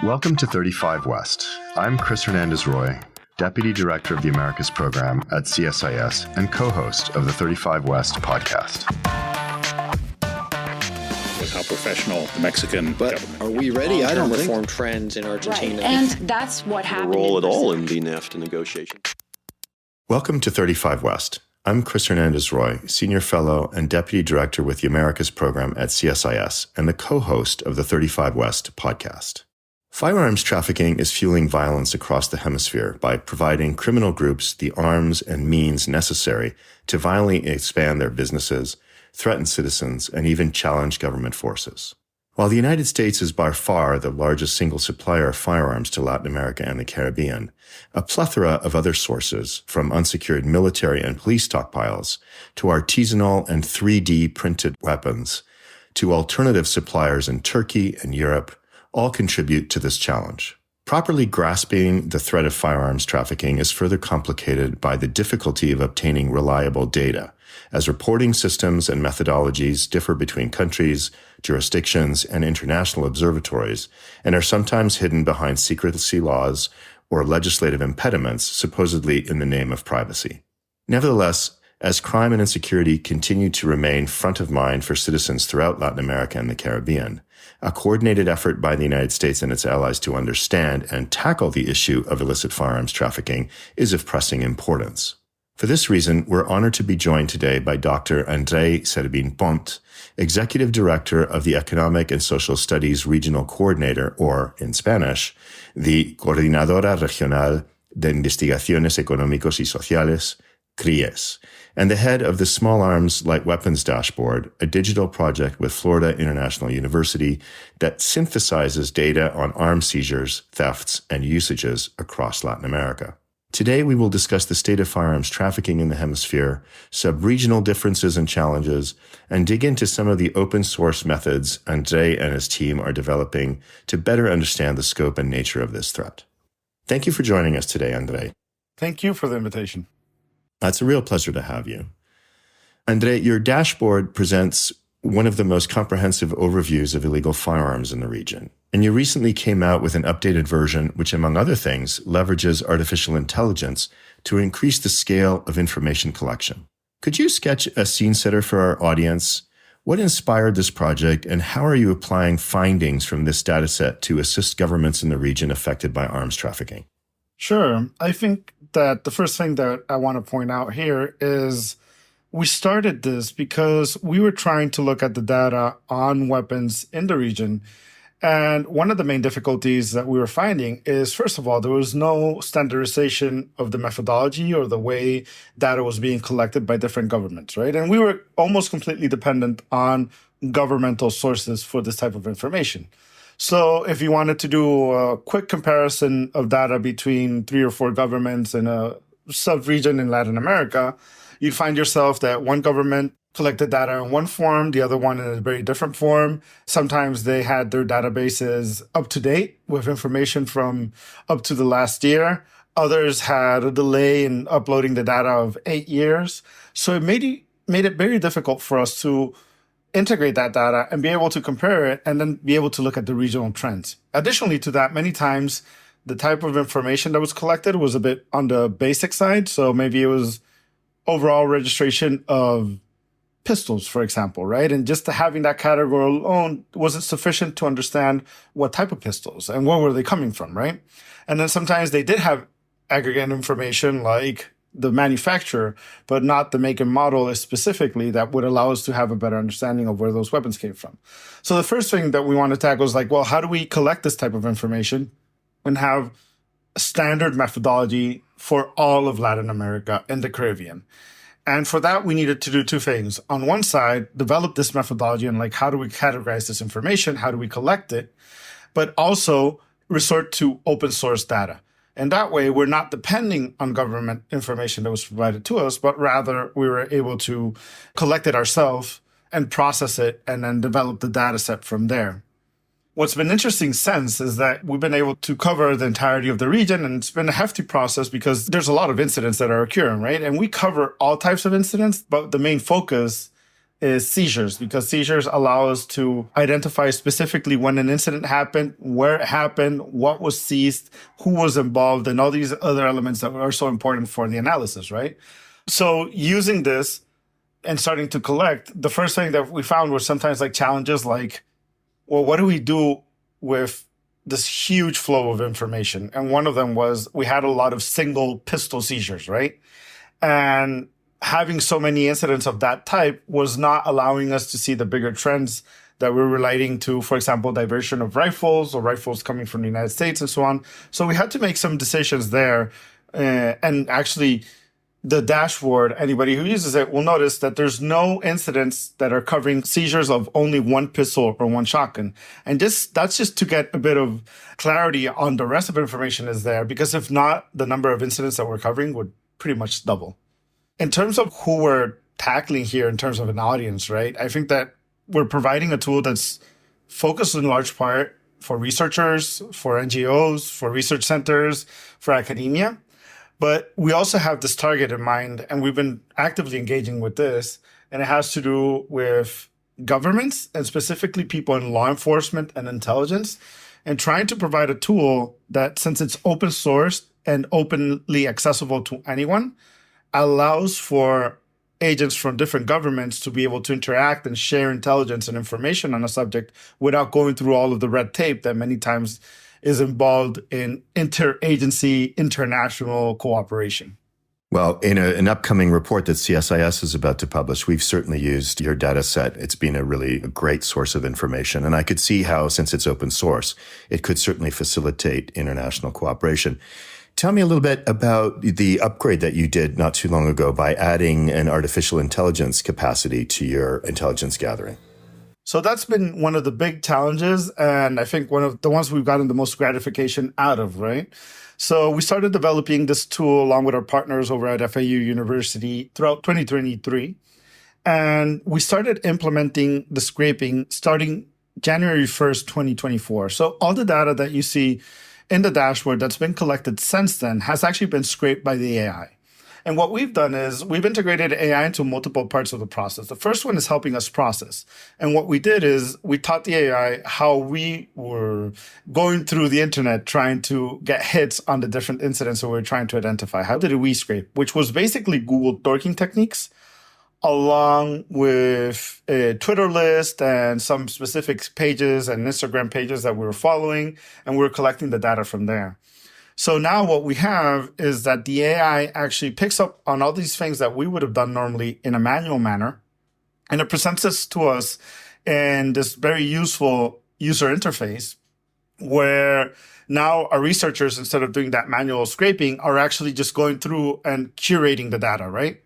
Welcome to 35 West. I'm Chris Hernandez-Roy, Deputy Director of the Americas Program at CSIS and co-host of the 35 West podcast. With how professional the Mexican government. Are we ready? I don't reform think. trends in Argentina. Right. And that's what happened. Role at all in the NAFTA negotiation. Welcome to 35 West. I'm Chris Hernandez-Roy, Senior Fellow and Deputy Director with the Americas Program at CSIS and the co-host of the 35 West podcast. Firearms trafficking is fueling violence across the hemisphere by providing criminal groups the arms and means necessary to violently expand their businesses, threaten citizens, and even challenge government forces. While the United States is by far the largest single supplier of firearms to Latin America and the Caribbean, a plethora of other sources, from unsecured military and police stockpiles to artisanal and 3D printed weapons to alternative suppliers in Turkey and Europe, all contribute to this challenge. Properly grasping the threat of firearms trafficking is further complicated by the difficulty of obtaining reliable data, as reporting systems and methodologies differ between countries, jurisdictions, and international observatories, and are sometimes hidden behind secrecy laws or legislative impediments, supposedly in the name of privacy. Nevertheless, as crime and insecurity continue to remain front of mind for citizens throughout Latin America and the Caribbean, a coordinated effort by the United States and its allies to understand and tackle the issue of illicit firearms trafficking is of pressing importance. For this reason, we're honored to be joined today by Dr. André Servín Pont, Executive Director of the Economic and Social Studies Regional Coordinator, or in Spanish, the Coordinadora Regional de Investigaciones Económicos y Sociales, CRIES, and the head of the Small Arms Light Weapons Dashboard, a digital project with Florida International University that synthesizes data on arms seizures, thefts, and usages across Latin America. Today, we will discuss the state of firearms trafficking in the hemisphere, sub-regional differences and challenges, and dig into some of the open source methods André and his team are developing to better understand the scope and nature of this threat. Thank you for joining us today, André. Thank you for the invitation. It's a real pleasure to have you. André, your dashboard presents one of the most comprehensive overviews of illegal firearms in the region. And you recently came out with an updated version, which, among other things, leverages artificial intelligence to increase the scale of information collection. Could you sketch a scene setter for our audience? What inspired this project, and how are you applying findings from this data set to assist governments in the region affected by arms trafficking? Sure. I think that the first thing that I want to point out here is we started this because we were trying to look at the data on weapons in the region. And one of the main difficulties that we were finding is, first of all, there was no standardization of the methodology or the way data was being collected by different governments, right? And we were almost completely dependent on governmental sources for this type of information. So if you wanted to do a quick comparison of data between 3 or 4 governments in a sub-region in Latin America, you'd find yourself that one government collected data in one form, the other one in a very different form. Sometimes they had their databases up to date with information from up to the last year. Others had a delay in uploading the data of 8 years. So it made it very difficult for us to integrate that data and be able to compare it and then be able to look at the regional trends. Additionally to that, many times the type of information that was collected was a bit on the basic side. So maybe it was overall registration of pistols, for example, right? And just having that category alone wasn't sufficient to understand what type of pistols and where were they coming from, right? And then sometimes they did have aggregate information like the manufacturer, but not the make and model specifically that would allow us to have a better understanding of where those weapons came from. So the first thing that we want to tackle is like, well, how do we collect this type of information and have a standard methodology for all of Latin America and the Caribbean? And for that, we needed to do 2 things. On one side, develop this methodology and like, how do we categorize this information? How do we collect it? But also resort to open source data. And that way, we're not depending on government information that was provided to us, but rather we were able to collect it ourselves and process it and then develop the data set from there. What's been interesting since is that we've been able to cover the entirety of the region, and it's been a hefty process because there's a lot of incidents that are occurring, right? And we cover all types of incidents, but the main focus is seizures, because seizures allow us to identify specifically when an incident happened, where it happened, what was seized, who was involved, and all these other elements that are so important for the analysis, right? So using this and starting to collect, the first thing that we found were sometimes like challenges like, well, what do we do with this huge flow of information? And one of them was we had a lot of single pistol seizures, right? And having so many incidents of that type was not allowing us to see the bigger trends that we're relating to, for example, diversion of rifles or rifles coming from the United States and so on. So we had to make some decisions there. And actually, the dashboard, anybody who uses it will notice that there's no incidents that are covering seizures of only one pistol or one shotgun. And that's just to get a bit of clarity on the rest of the information is there, because if not, the number of incidents that we're covering would pretty much double. In terms of who we're tackling here in terms of an audience, right? I think that we're providing a tool that's focused in large part for researchers, for NGOs, for research centers, for academia. But we also have this target in mind, and we've been actively engaging with this, and it has to do with governments and specifically people in law enforcement and intelligence, and trying to provide a tool that, since it's open source and openly accessible to anyone, allows for agents from different governments to be able to interact and share intelligence and information on a subject without going through all of the red tape that many times is involved in interagency, international cooperation. Well, in an upcoming report that CSIS is about to publish, we've certainly used your data set. It's been a really great source of information. And I could see how, since it's open source, it could certainly facilitate international cooperation. Tell me a little bit about the upgrade that you did not too long ago by adding an artificial intelligence capacity to your intelligence gathering. So that's been one of the big challenges, and I think one of the ones we've gotten the most gratification out of, right? So we started developing this tool along with our partners over at FAU University throughout 2023, and we started implementing the scraping starting January 1st, 2024. So all the data that you see in the dashboard that's been collected since then has actually been scraped by the AI. And what we've done is we've integrated AI into multiple parts of the process. The first one is helping us process. And what we did is we taught the AI how we were going through the internet trying to get hits on the different incidents that we were trying to identify. How did we scrape? Which was basically Google dorking techniques, along with a Twitter list and some specific pages and Instagram pages that we were following, and we were collecting the data from there. So now what we have is that the AI actually picks up on all these things that we would have done normally in a manual manner, and it presents this to us in this very useful user interface where now our researchers, instead of doing that manual scraping, are actually just going through and curating the data, right?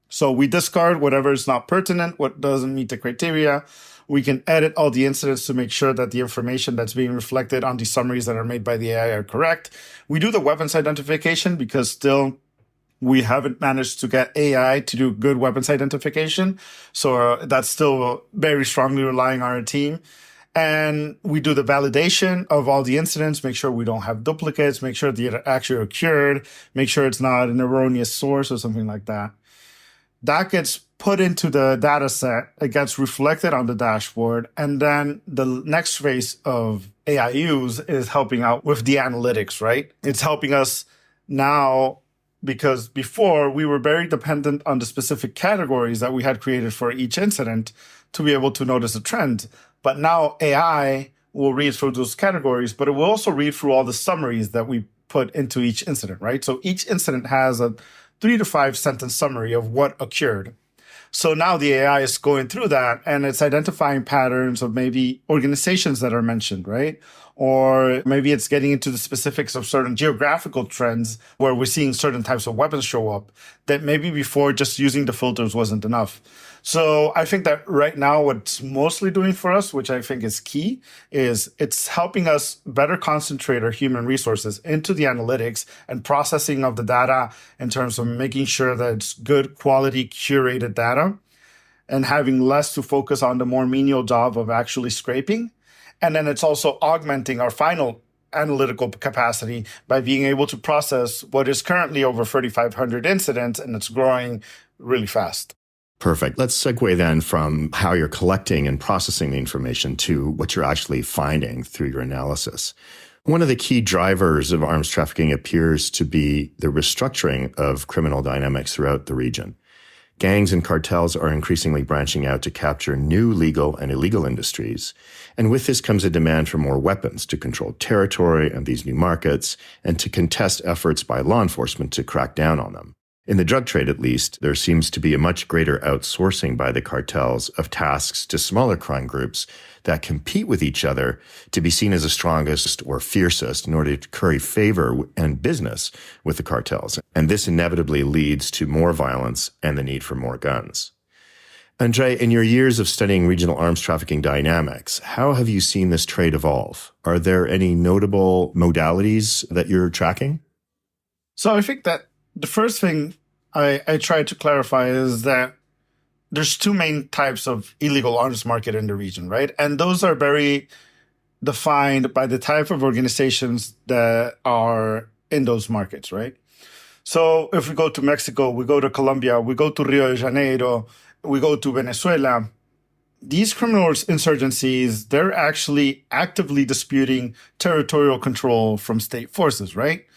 So we discard whatever is not pertinent, what doesn't meet the criteria. We can edit all the incidents to make sure that the information that's being reflected on the summaries that are made by the AI are correct. We do the weapons identification because still we haven't managed to get AI to do good weapons identification. So that's still very strongly relying on our team. And we do the validation of all the incidents, make sure we don't have duplicates, make sure they actually occurred, make sure it's not an erroneous source or something like that. That gets put into the data set, it gets reflected on the dashboard, and then the next phase of AI use is helping out with the analytics, right? It's helping us now, because before we were very dependent on the specific categories that we had created for each incident to be able to notice a trend. But now AI will read through those categories, but it will also read through all the summaries that we put into each incident, right? So each incident has a 3 to 5 sentence summary of what occurred. So now the AI is going through that and it's identifying patterns of maybe organizations that are mentioned, right? Or maybe it's getting into the specifics of certain geographical trends where we're seeing certain types of weapons show up that maybe before just using the filters wasn't enough. So I think that right now what it's mostly doing for us, which I think is key, is it's helping us better concentrate our human resources into the analytics and processing of the data in terms of making sure that it's good quality curated data and having less to focus on the more menial job of actually scraping. And then it's also augmenting our final analytical capacity by being able to process what is currently over 3,500 incidents, and it's growing really fast. Perfect. Let's segue then from how you're collecting and processing the information to what you're actually finding through your analysis. One of the key drivers of arms trafficking appears to be the restructuring of criminal dynamics throughout the region. Gangs and cartels are increasingly branching out to capture new legal and illegal industries. And with this comes a demand for more weapons to control territory and these new markets and to contest efforts by law enforcement to crack down on them. In the drug trade, at least, there seems to be a much greater outsourcing by the cartels of tasks to smaller crime groups that compete with each other to be seen as the strongest or fiercest in order to curry favor and business with the cartels. And this inevitably leads to more violence and the need for more guns. Andre, in your years of studying regional arms trafficking dynamics, how have you seen this trade evolve? Are there any notable modalities that you're tracking? So I think that the first thing I try to clarify is that there's two main types of illegal arms market in the region, right? And those are very defined by the type of organizations that are in those markets, right? So if we go to Mexico, we go to Colombia, we go to Rio de Janeiro, we go to Venezuela, these criminal insurgencies, they're actually actively disputing territorial control from state forces, right?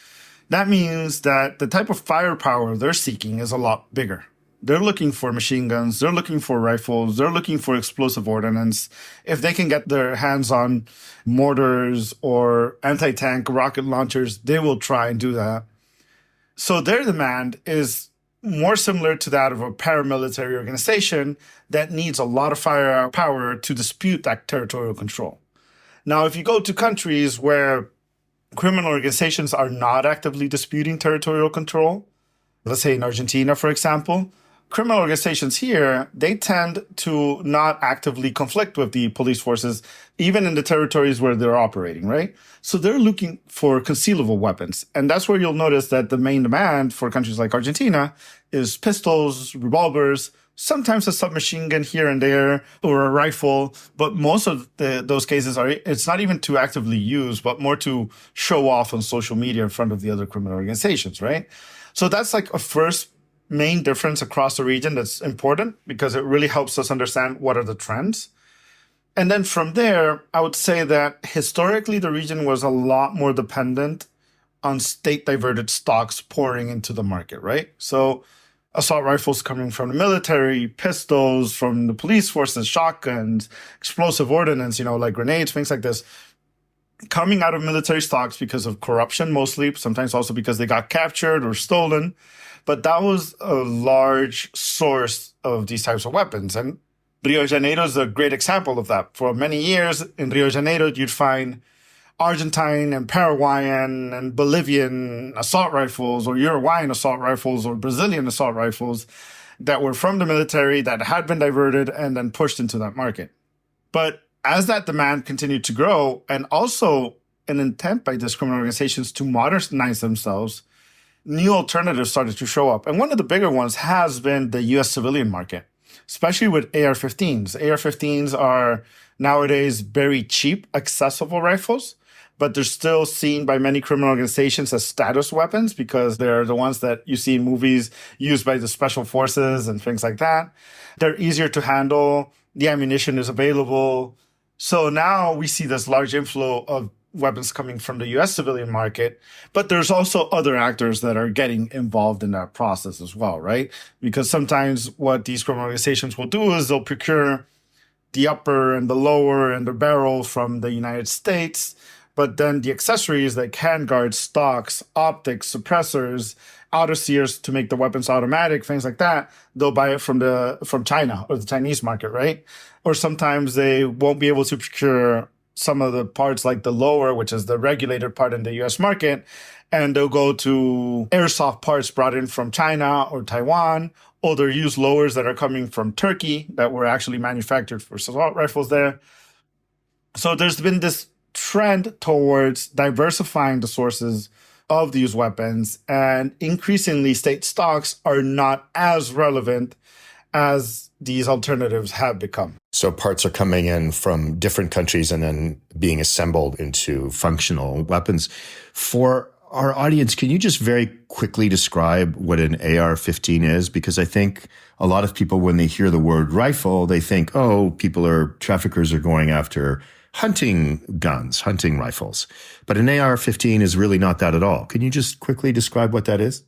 That means that the type of firepower they're seeking is a lot bigger. They're looking for machine guns, they're looking for rifles, they're looking for explosive ordnance. If they can get their hands on mortars or anti-tank rocket launchers, they will try and do that. So their demand is more similar to that of a paramilitary organization that needs a lot of firepower to dispute that territorial control. Now, if you go to countries where criminal organizations are not actively disputing territorial control, let's say in Argentina, for example, criminal organizations here, they tend to not actively conflict with the police forces, even in the territories where they're operating, right? So they're looking for concealable weapons. And that's where you'll notice that the main demand for countries like Argentina is pistols, revolvers, sometimes a submachine gun here and there, or a rifle. But most of those cases it's not even to actively use, but more to show off on social media in front of the other criminal organizations, right? So that's like a first main difference across the region that's important because it really helps us understand what are the trends. And then from there, I would say that historically, the region was a lot more dependent on state-diverted stocks pouring into the market, right? So assault rifles coming from the military, pistols from the police forces, shotguns, explosive ordnance, like grenades, things like this, coming out of military stocks because of corruption mostly, sometimes also because they got captured or stolen. But that was a large source of these types of weapons. And Rio de Janeiro is a great example of that. For many years in Rio de Janeiro, you'd find Argentine and Paraguayan and Bolivian assault rifles or Uruguayan assault rifles or Brazilian assault rifles that were from the military that had been diverted and then pushed into that market. But as that demand continued to grow, and also an intent by these criminal organizations to modernize themselves, new alternatives started to show up. And one of the bigger ones has been the U.S. civilian market, especially with AR-15s. AR-15s are nowadays very cheap, accessible rifles, but they're still seen by many criminal organizations as status weapons because they're the ones that you see in movies used by the special forces and things like that. They're easier to handle. The ammunition is available. So now we see this large inflow of weapons coming from the U.S. civilian market, but there's also other actors that are getting involved in that process as well, right? Because sometimes what these criminal organizations will do is they'll procure the upper and the lower and the barrel from the United States, but then the accessories like handguards, stocks, optics, suppressors, autoseers to make the weapons automatic, things like that, they'll buy it from China or the Chinese market, right? Or sometimes they won't be able to procure some of the parts like the lower, which is the regulated part in the US market, and they'll go to airsoft parts brought in from China or Taiwan, or they'll use lowers that are coming from Turkey that were actually manufactured for assault rifles there. So there's been this trend towards diversifying the sources of these weapons, and increasingly state stocks are not as relevant as these alternatives have become. So parts are coming in from different countries and then being assembled into functional weapons. For our audience, can you just very quickly describe what an AR-15 is? Because I think a lot of people, when they hear the word rifle, they think, oh, traffickers are going after hunting guns, hunting rifles. But an AR-15 is really not that at all. Can you just quickly describe what that is?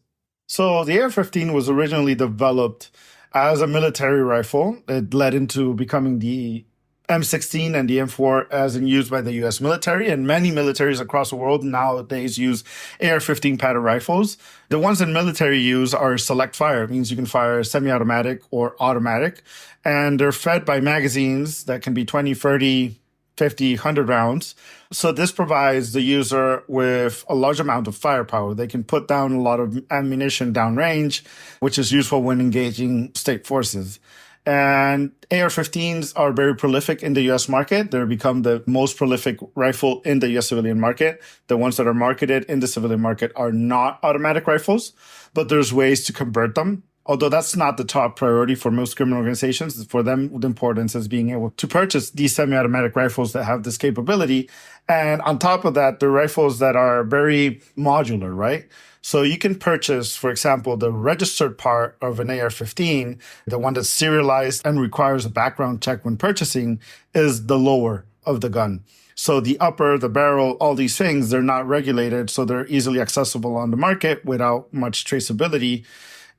So the AR-15 was originally developed as a military rifle. It led into becoming the M16 and the M4 as in used by the U.S. military, and many militaries across the world nowadays use AR-15 pattern rifles. The ones in military use are select fire. It means you can fire semi-automatic or automatic, and they're fed by magazines that can be 20, 30, 50, 100 rounds. So this provides the user with a large amount of firepower. They can put down a lot of ammunition downrange, which is useful when engaging state forces. And AR-15s are very prolific in the U.S. market. They've become the most prolific rifle in the U.S. civilian market. The ones that are marketed in the civilian market are not automatic rifles, but there's ways to convert them. Although that's not the top priority for most criminal organizations. For them, the importance is being able to purchase these semi-automatic rifles that have this capability. And on top of that, they're rifles that are very modular, right? So you can purchase, for example, the registered part of an AR-15, the one that's serialized and requires a background check when purchasing, is the lower of the gun. So the upper, the barrel, all these things, they're not regulated, so they're easily accessible on the market without much traceability.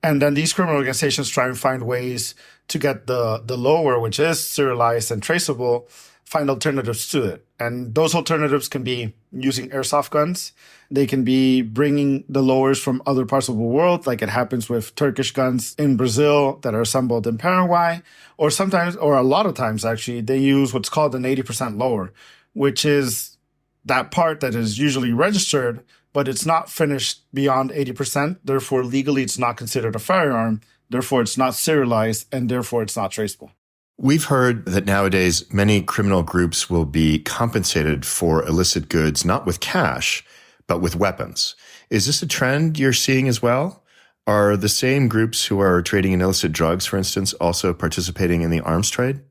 And then these criminal organizations try and find ways to get the lower, which is serialized and traceable, find alternatives to it. And those alternatives can be using airsoft guns. They can be bringing the lowers from other parts of the world, like it happens with Turkish guns in Brazil that are assembled in Paraguay. Or sometimes, or a lot of times actually, they use what's called an 80% lower, which is that part that is usually registered, but it's not finished beyond 80%. Therefore, legally, it's not considered a firearm. Therefore, it's not serialized, and therefore, it's not traceable. We've heard that nowadays many criminal groups will be compensated for illicit goods, not with cash, but with weapons. Is this a trend you're seeing as well? Are the same groups who are trading in illicit drugs, for instance, also participating in the arms trade?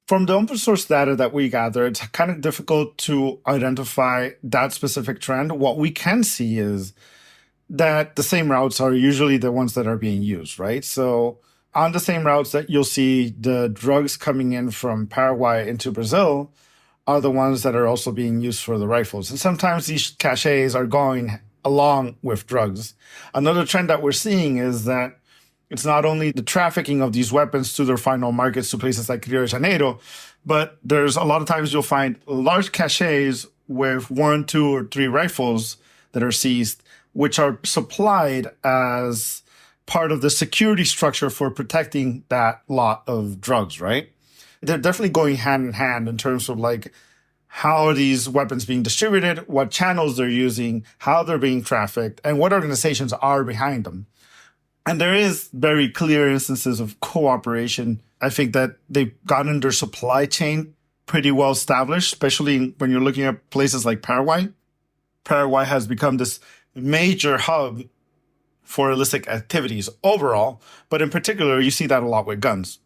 From the open source data that we gather, it's kind of difficult to identify that specific trend. What we can see is that the same routes are usually the ones that are being used, right? So on the same routes that you'll see the drugs coming in from Paraguay into Brazil are the ones that are also being used for the rifles. And sometimes these caches are going along with drugs. Another trend that we're seeing is that it's not only the trafficking of these weapons to their final markets to places like Rio de Janeiro, but there's a lot of times you'll find large caches with 1, 2, or 3 rifles that are seized, which are supplied as part of the security structure for protecting that lot of drugs, right? They're definitely going hand in hand in terms of like, how are these weapons being distributed, what channels they're using, how they're being trafficked, and what organizations are behind them. And there is very clear instances of cooperation. I think that they've gotten their supply chain pretty well established, especially when you're looking at places like Paraguay. Paraguay has become this major hub for illicit activities overall, but in particular, you see that a lot with guns.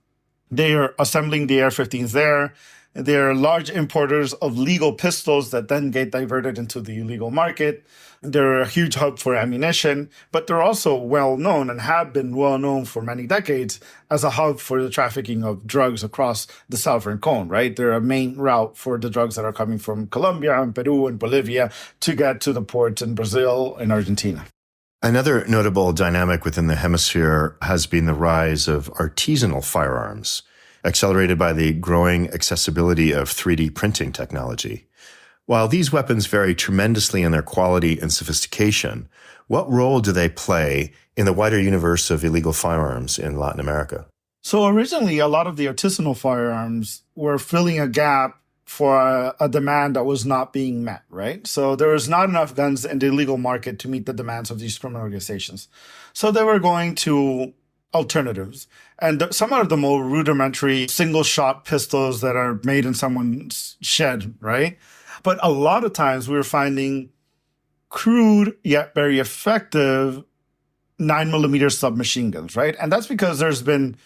They are assembling the AR-15s there. They're large importers of legal pistols that then get diverted into the illegal market. They're a huge hub for ammunition, but they're also well known and have been well known for many decades as a hub for the trafficking of drugs across the Southern Cone, right? They're a main route for the drugs that are coming from Colombia and Peru and Bolivia to get to the ports in Brazil and Argentina. Another notable dynamic within the hemisphere has been the rise of artisanal firearms, accelerated by the growing accessibility of 3D printing technology. While these weapons vary tremendously in their quality and sophistication, what role do they play in the wider universe of illegal firearms in Latin America? So originally, a lot of the artisanal firearms were filling a gap for a demand that was not being met, right? So there was not enough guns in the illegal market to meet the demands of these criminal organizations. So they were going to alternatives. And some of the more rudimentary single-shot pistols that are made in someone's shed, right? But a lot of times we were finding crude yet very effective 9mm submachine guns, right? And that's because there's been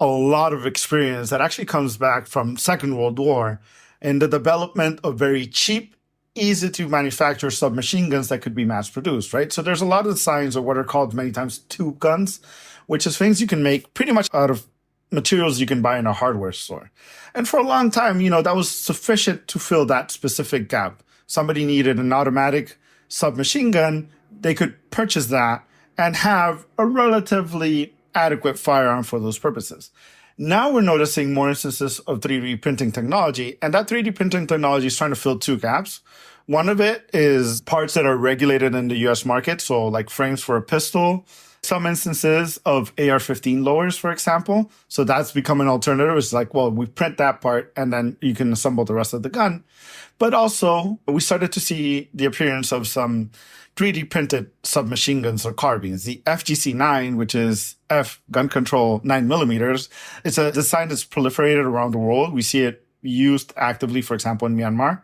a lot of experience that actually comes back from Second World War in the development of very cheap easy to manufacture submachine guns that could be mass produced, right? So there's a lot of signs of what are called many times tube guns, which is things you can make pretty much out of materials you can buy in a hardware store. And for a long time, that was sufficient to fill that specific gap. Somebody needed an automatic submachine gun, they could purchase that and have a relatively adequate firearm for those purposes. Now we're noticing more instances of 3D printing technology, and that 3D printing technology is trying to fill two gaps. One of it is parts that are regulated in the US market, so like frames for a pistol, some instances of AR-15 lowers, for example. So that's become an alternative. It's like, well, we print that part and then you can assemble the rest of the gun. But also, we started to see the appearance of some 3D printed submachine guns or carbines. The FGC-9, which is F gun control 9mm, it's a design that's proliferated around the world. We see it used actively, for example, in Myanmar.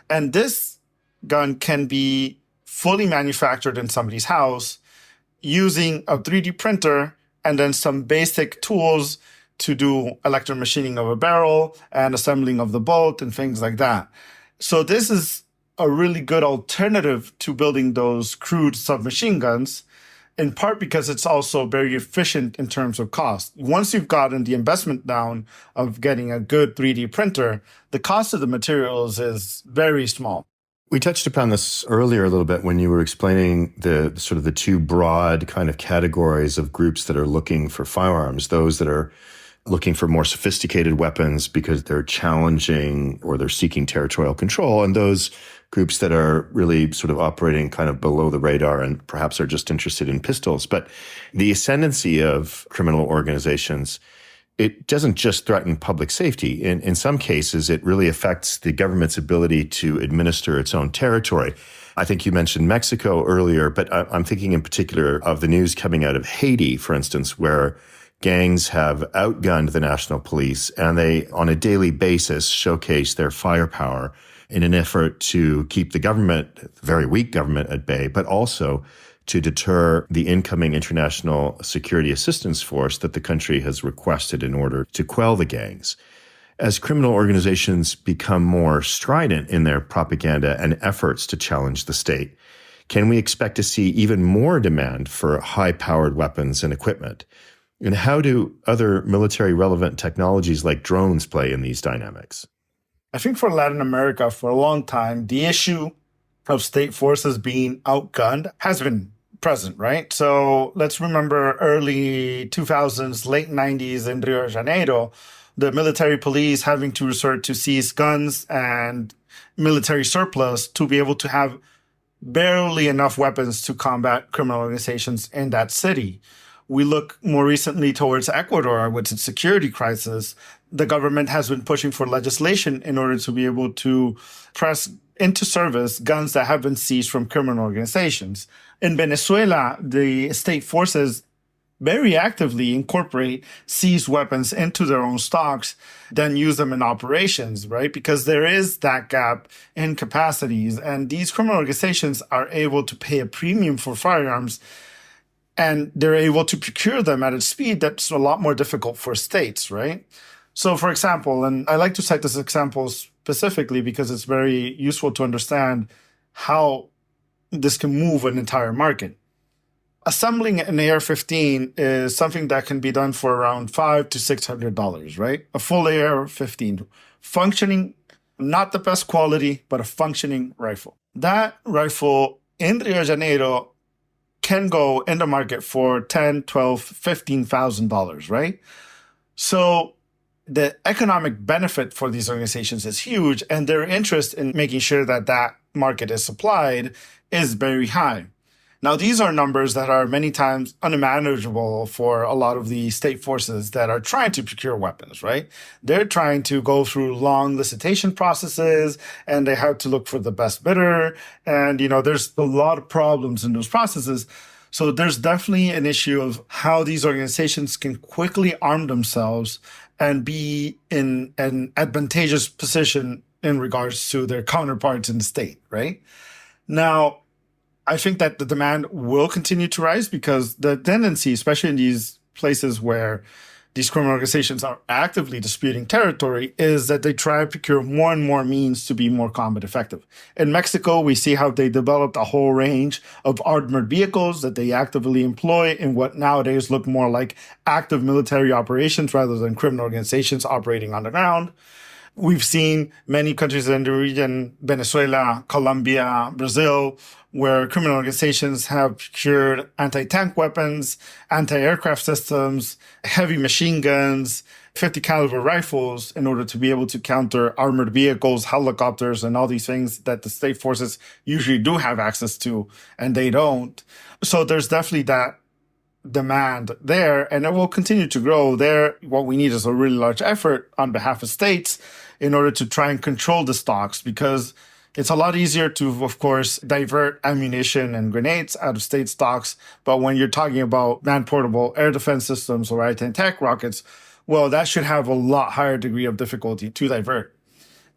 And this gun can be fully manufactured in somebody's house using a 3D printer and then some basic tools to do electromachining of a barrel and assembling of the bolt and things like that. So this is a really good alternative to building those crude submachine guns, in part because it's also very efficient in terms of cost. Once you've gotten the investment down of getting a good 3D printer, the cost of the materials is very small. We touched upon this earlier a little bit when you were explaining the sort of the two broad kind of categories of groups that are looking for firearms, those that are looking for more sophisticated weapons because they're challenging or they're seeking territorial control, and those groups that are really sort of operating kind of below the radar and perhaps are just interested in pistols. But the ascendancy of criminal organizations, it doesn't just threaten public safety. In some cases, it really affects the government's ability to administer its own territory. I think you mentioned Mexico earlier, but I'm thinking in particular of the news coming out of Haiti, for instance, where gangs have outgunned the national police and they, on a daily basis, showcase their firepower in an effort to keep the government, the very weak government, at bay, but also to deter the incoming international security assistance force that the country has requested in order to quell the gangs. As criminal organizations become more strident in their propaganda and efforts to challenge the state, can we expect to see even more demand for high-powered weapons and equipment? And how do other military-relevant technologies like drones play in these dynamics? I think for Latin America, for a long time, the issue of state forces being outgunned has been present, right? So let's remember early 2000s, late 90s in Rio de Janeiro, the military police having to resort to seize guns and military surplus to be able to have barely enough weapons to combat criminal organizations in that city. We look more recently towards Ecuador with its security crisis. The government has been pushing for legislation in order to be able to press into service guns that have been seized from criminal organizations. In Venezuela, the state forces very actively incorporate seized weapons into their own stocks, then use them in operations, right? Because there is that gap in capacities, and these criminal organizations are able to pay a premium for firearms, and they're able to procure them at a speed that's a lot more difficult for states, right? So, for example, and I like to cite this example specifically because it's very useful to understand how this can move an entire market. Assembling an AR-15 is something that can be done for around $500 to $600, right? A full AR-15, functioning, not the best quality, but a functioning rifle. That rifle in Rio de Janeiro can go in the market for $10,000, $12,000, $15,000, right? So the economic benefit for these organizations is huge, and their interest in making sure that that market is supplied is very high. Now, these are numbers that are many times unmanageable for a lot of the state forces that are trying to procure weapons, right? They're trying to go through long licitation processes, and they have to look for the best bidder. And, there's a lot of problems in those processes. So there's definitely an issue of how these organizations can quickly arm themselves and be in an advantageous position in regards to their counterparts in the state, right? Now, I think that the demand will continue to rise because the tendency, especially in these places where these criminal organizations are actively disputing territory is that they try to procure more and more means to be more combat effective. In Mexico, we see how they developed a whole range of armored vehicles that they actively employ in what nowadays look more like active military operations rather than criminal organizations operating on the ground. We've seen many countries in the region, Venezuela, Colombia, Brazil, where criminal organizations have procured anti-tank weapons, anti-aircraft systems, heavy machine guns, 50 caliber rifles in order to be able to counter armored vehicles, helicopters, and all these things that the state forces usually do have access to, and they don't. So there's definitely that demand there, and it will continue to grow there. What we need is a really large effort on behalf of states in order to try and control the stocks, because it's a lot easier to, of course, divert ammunition and grenades out of state stocks. But when you're talking about man-portable air defense systems or anti-tank rockets, well, that should have a lot higher degree of difficulty to divert.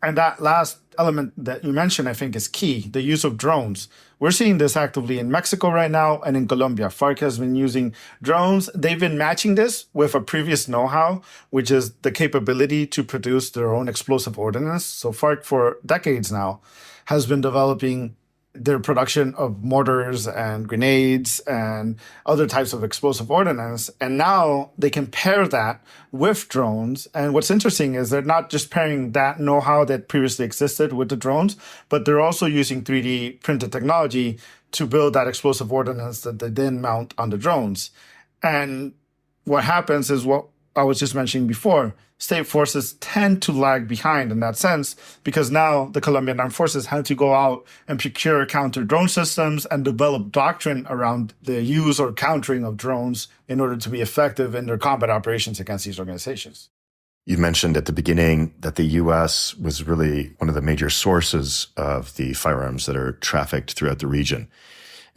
And that last element that you mentioned, I think, is key, the use of drones. We're seeing this actively in Mexico right now and in Colombia. FARC has been using drones. They've been matching this with a previous know-how, which is the capability to produce their own explosive ordnance. So FARC, for decades now, has been developing their production of mortars and grenades and other types of explosive ordnance. And now they can pair that with drones. And what's interesting is they're not just pairing that know-how that previously existed with the drones, but they're also using 3D printed technology to build that explosive ordnance that they then mount on the drones. And what happens is what I was just mentioning before. State forces tend to lag behind in that sense because now the Colombian armed forces had to go out and procure counter drone systems and develop doctrine around the use or countering of drones in order to be effective in their combat operations against these organizations. You mentioned at the beginning that the U.S. was really one of the major sources of the firearms that are trafficked throughout the region.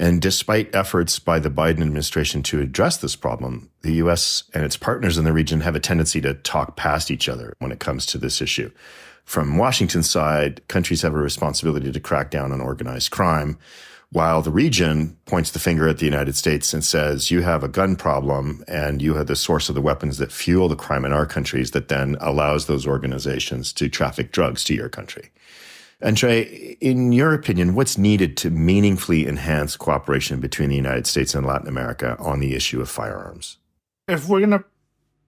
And despite efforts by the Biden administration to address this problem, the U.S. and its partners in the region have a tendency to talk past each other when it comes to this issue. From Washington's side, countries have a responsibility to crack down on organized crime, while the region points the finger at the United States and says, you have a gun problem and you have the source of the weapons that fuel the crime in our countries that then allows those organizations to traffic drugs to your country. Andre, in your opinion, what's needed to meaningfully enhance cooperation between the United States and Latin America on the issue of firearms? If we're going to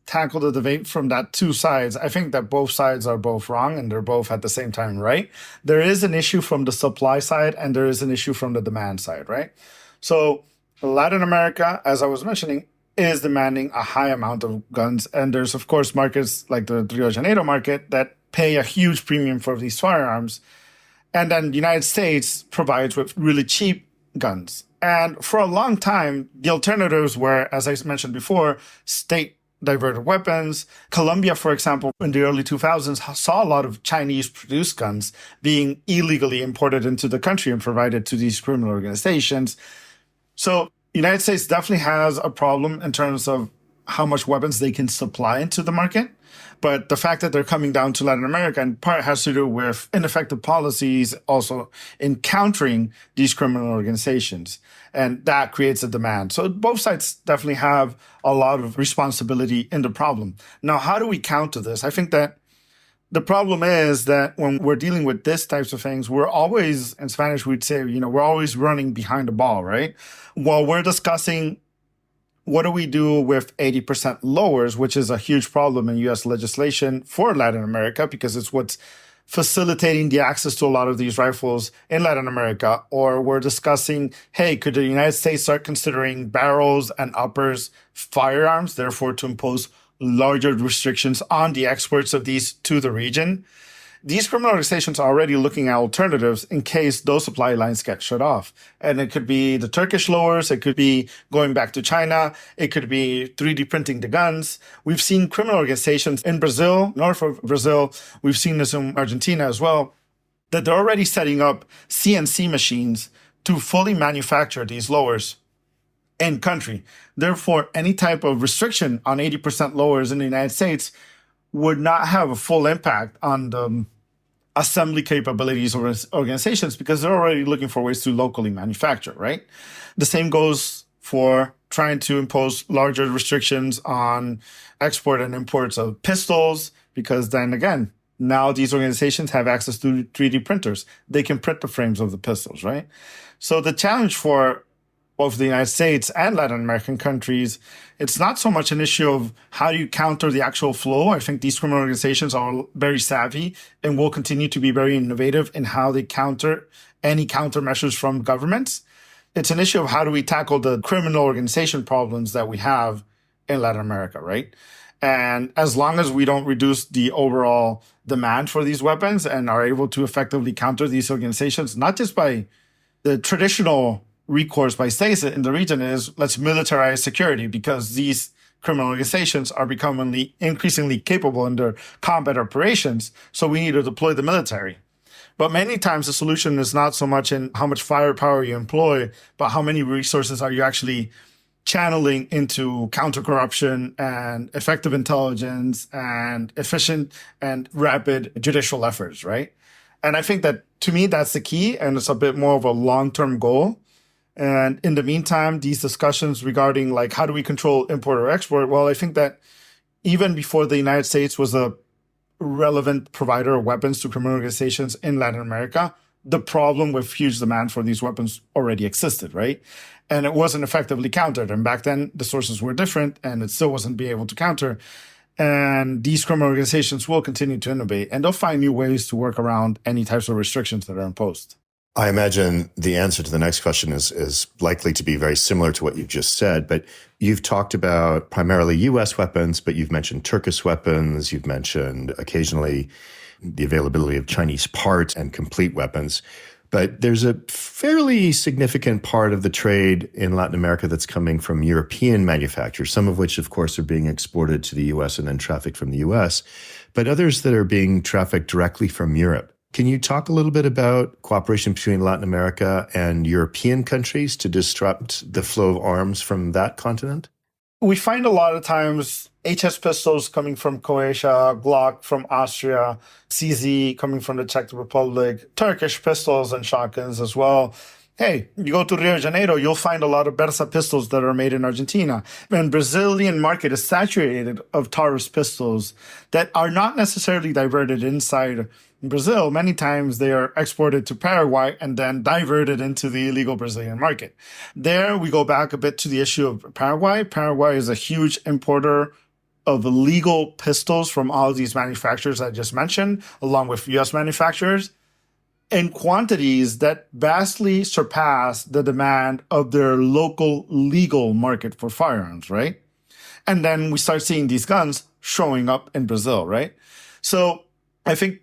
tackle the debate from that two sides, I think that both sides are both wrong and they're both at the same time right. There is an issue from the supply side and there is an issue from the demand side, right? So Latin America, as I was mentioning, is demanding a high amount of guns. And there's, of course, markets like the Rio de Janeiro market that pay a huge premium for these firearms. And then the United States provides with really cheap guns. And for a long time, the alternatives were, as I mentioned before, state diverted weapons. Colombia, for example, in the early 2000s, saw a lot of Chinese-produced guns being illegally imported into the country and provided to these criminal organizations. So the United States definitely has a problem in terms of how much weapons they can supply into the market. But the fact that they're coming down to Latin America in part has to do with ineffective policies also in countering these criminal organizations. And that creates a demand. So both sides definitely have a lot of responsibility in the problem. Now, how do we counter this? I think that the problem is that when we're dealing with these types of things, we're always, in Spanish, we'd say, we're always running behind the ball, right? While we're discussing what do we do with 80% lowers, which is a huge problem in U.S. legislation for Latin America because it's what's facilitating the access to a lot of these rifles in Latin America. Or we're discussing, hey, could the United States start considering barrels and uppers firearms, therefore to impose larger restrictions on the exports of these to the region? These criminal organizations are already looking at alternatives in case those supply lines get shut off. And it could be the Turkish lowers. It could be going back to China. It could be 3D printing the guns. We've seen criminal organizations in Brazil, north of Brazil. We've seen this in Argentina as well, that they're already setting up CNC machines to fully manufacture these lowers in country. Therefore, any type of restriction on 80% lowers in the United States would not have a full impact on the assembly capabilities of organizations because they're already looking for ways to locally manufacture, right? The same goes for trying to impose larger restrictions on export and imports of pistols, because then again, now these organizations have access to 3D printers. They can print the frames of the pistols, right? So the challenge for both the United States and Latin American countries, it's not so much an issue of how do you counter the actual flow. I think these criminal organizations are very savvy and will continue to be very innovative in how they counter any countermeasures from governments. It's an issue of how do we tackle the criminal organization problems that we have in Latin America, right? And as long as we don't reduce the overall demand for these weapons and are able to effectively counter these organizations, not just by the traditional recourse by states in the region is let's militarize security, because these criminal organizations are becoming increasingly capable in their combat operations. So we need to deploy the military. But many times the solution is not so much in how much firepower you employ, but how many resources are you actually channeling into counter-corruption and effective intelligence and efficient and rapid judicial efforts, right? And I think that, to me, that's the key, and it's a bit more of a long-term goal. And in the meantime, these discussions regarding like how do we control import or export, well, I think that even before the United States was a relevant provider of weapons to criminal organizations in Latin America, the problem with huge demand for these weapons already existed, right? And it wasn't effectively countered. And back then, the sources were different, and it still wasn't being able to counter. And these criminal organizations will continue to innovate, and they'll find new ways to work around any types of restrictions that are imposed. I imagine the answer to the next question is likely to be very similar to what you've just said, but you've talked about primarily U.S. weapons, but you've mentioned Turkish weapons, you've mentioned occasionally the availability of Chinese parts and complete weapons. But there's a fairly significant part of the trade in Latin America that's coming from European manufacturers, some of which, of course, are being exported to the U.S. and then trafficked from the U.S., but others that are being trafficked directly from Europe. Can you talk a little bit about cooperation between Latin America and European countries to disrupt the flow of arms from that continent? We find a lot of times HS pistols coming from Croatia, Glock from Austria, CZ coming from the Czech Republic, Turkish pistols and shotguns as well. Hey, you go to Rio de Janeiro, you'll find a lot of Bersa pistols that are made in Argentina. And Brazilian market is saturated of Taurus pistols that are not necessarily diverted inside Brazil. Many times they are exported to Paraguay and then diverted into the illegal Brazilian market. There we go back a bit to the issue of Paraguay. Paraguay is a huge importer of illegal pistols from all of these manufacturers I just mentioned, along with U.S. manufacturers, in quantities that vastly surpass the demand of their local legal market for firearms, right? And then we start seeing these guns showing up in Brazil, right? So I think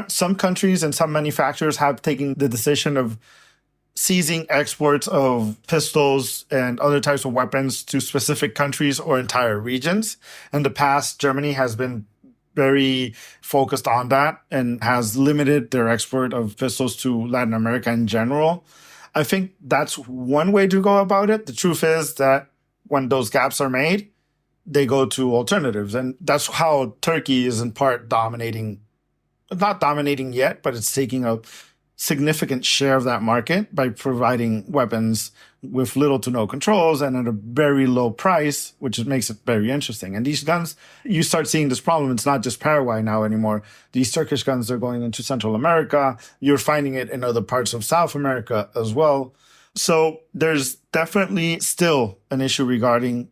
some countries and some manufacturers have taken the decision of seizing exports of pistols and other types of weapons to specific countries or entire regions. In the past, Germany has been very focused on that and has limited their export of pistols to Latin America in general. I think that's one way to go about it. The truth is that when those gaps are made, they go to alternatives. And that's how Turkey is in part dominating, not dominating yet, but it's taking a significant share of that market by providing weapons with little to no controls and at a very low price, which makes it very interesting. And these guns, you start seeing this problem. It's not just Paraguay now anymore. These Turkish guns are going into Central America. You're finding it in other parts of South America as well. So there's definitely still an issue regarding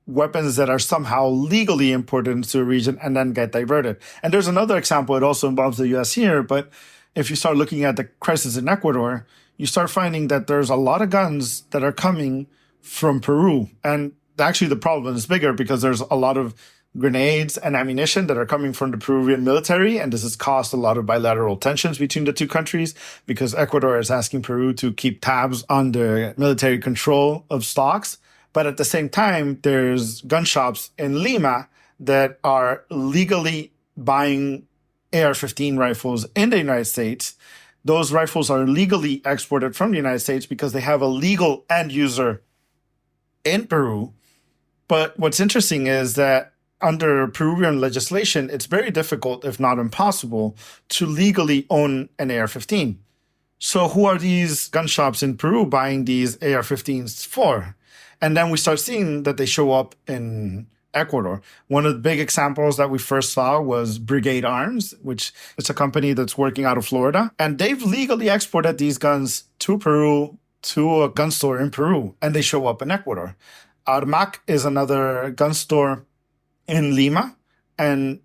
weapons that are somehow legally imported into a region and then get diverted. And there's another example. It also involves the U.S. here, but if you start looking at the crisis in Ecuador, you start finding that there's a lot of guns that are coming from Peru. And actually the problem is bigger because there's a lot of grenades and ammunition that are coming from the Peruvian military. And this has caused a lot of bilateral tensions between the two countries because Ecuador is asking Peru to keep tabs on the military control of stocks. But at the same time, there's gun shops in Lima that are legally buying AR-15 rifles in the United States. Those rifles are legally exported from the United States because they have a legal end user in Peru. But what's interesting is that under Peruvian legislation, it's very difficult, if not impossible, to legally own an AR-15. So who are these gun shops in Peru buying these AR-15s for? And then we start seeing that they show up in Ecuador. One of the big examples that we first saw was Brigade Arms, which is a company that's working out of Florida. And they've legally exported these guns to Peru, to a gun store in Peru, and they show up in Ecuador. Armac is another gun store in Lima, and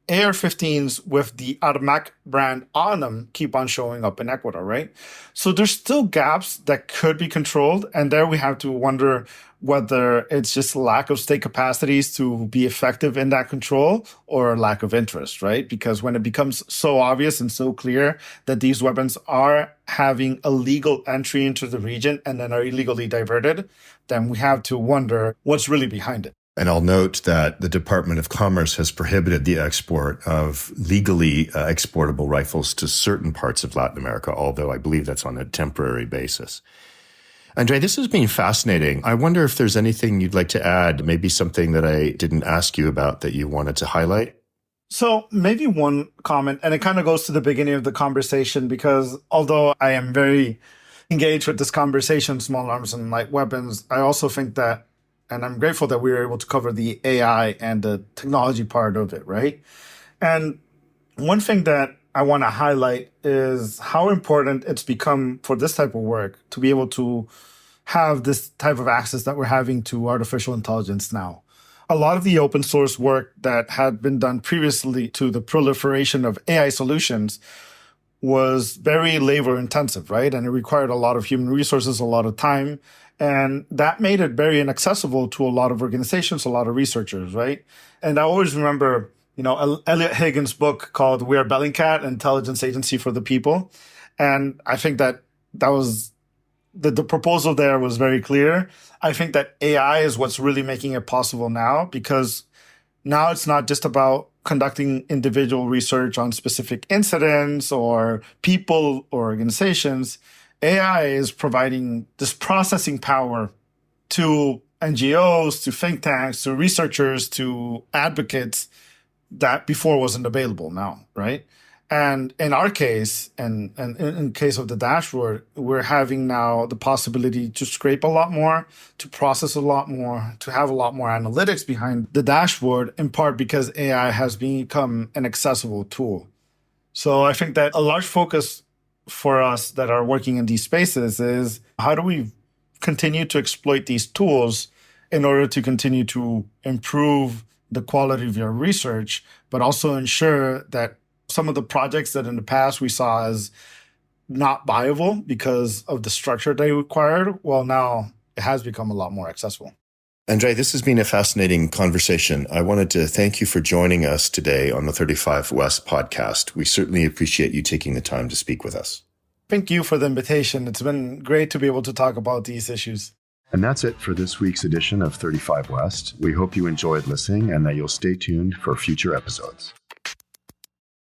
AR-15s with the Armac brand on them keep on showing up in Ecuador, right? So there's still gaps that could be controlled. And there we have to wonder whether it's just lack of state capacities to be effective in that control or lack of interest, right? Because when it becomes so obvious and so clear that these weapons are having illegal entry into the region and then are illegally diverted, then we have to wonder what's really behind it. And I'll note that the Department of Commerce has prohibited the export of legally exportable rifles to certain parts of Latin America, although I believe that's on a temporary basis. Andre, this has been fascinating. I wonder if there's anything you'd like to add, maybe something that I didn't ask you about that you wanted to highlight? So maybe one comment, and it kind of goes to the beginning of the conversation, because although I am very engaged with this conversation, small arms and light weapons, I also think that, and I'm grateful that we were able to cover the AI and the technology part of it, right? And one thing that I want to highlight is how important it's become for this type of work to be able to have this type of access that we're having to artificial intelligence now. A lot of the open source work that had been done previously to the proliferation of AI solutions was very labor intensive, right? And it required a lot of human resources, a lot of time. And that made it very inaccessible to a lot of organizations, a lot of researchers, right? And I always remember, Elliot Higgins' book called We Are Bellingcat, Intelligence Agency for the People. And I think that was the proposal there was very clear. I think that AI is what's really making it possible now, because now it's not just about conducting individual research on specific incidents or people or organizations. AI is providing this processing power to NGOs, to think tanks, to researchers, to advocates that before wasn't available now, right? And in our case, and in case of the dashboard, we're having now the possibility to scrape a lot more, to process a lot more, to have a lot more analytics behind the dashboard, in part because AI has become an accessible tool. So I think that a large focus for us that are working in these spaces is how do we continue to exploit these tools in order to continue to improve the quality of your research, but also ensure that some of the projects that in the past we saw as not viable because of the structure they required, well, now it has become a lot more accessible. Andre, this has been a fascinating conversation. I wanted to thank you for joining us today on the 35 West podcast. We certainly appreciate you taking the time to speak with us. Thank you for the invitation. It's been great to be able to talk about these issues. And that's it for this week's edition of 35 West. We hope you enjoyed listening and that you'll stay tuned for future episodes.